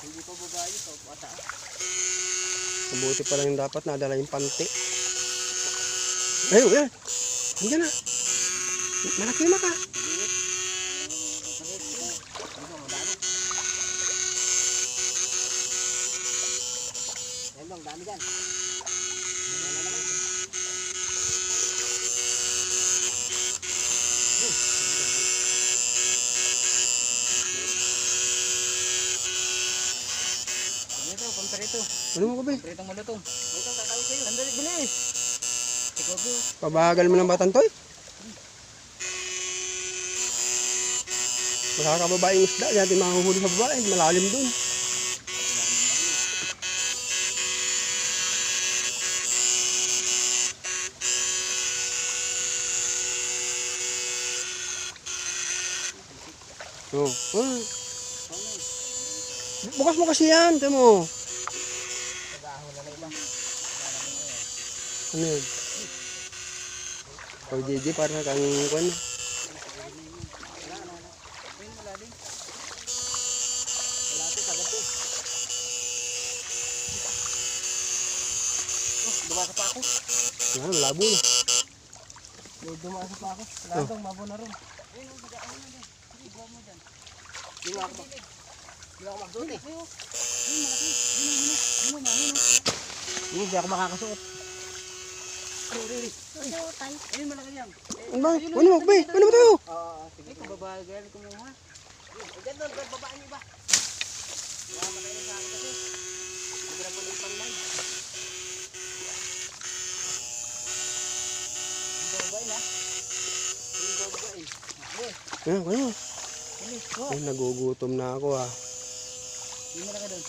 Hindi pa babae ito, bata. Mabuti pa lang yung dapat nadala yung panty. Ayun, yan. Hindi na. Malaki yung maka. Ayun dong, dami dyan. Ito, pamperito. Ano mo, Kobe? Pamperitong malutong. Ito, tatawid sa'yo. Sandali, bilis. Ikaw, Bill. Pabagal mo ng batantoy. Makakababaeng isda. Di natin mahuhuli sa babae. Malalim dun. Oh. Ah. Bukas mo kasi yan. Tiyan mo. Ano yun? Pag JJ parang kang kwan. Dumasa pa ako. Yan, labo na. Dumasa pa ako. Wala dong, mabo na rin. Sige, buwan mo dyan. Hindi ako magsuot eh. Hindi ako makakasuot. Ayun, malaki yan. Ano ba? Ano mo, Kobe? Ano mo tayo? Sige, kababagal kumuha. Diyan doon, babaan niyo ba? Wala pa kayo sa akin kasi. Hindi na po yung pang-live. Babain ha? Yung babain. Yan, kaya. Bilis ko. Nagugutom na ako ah. Hindi mo na ka doon.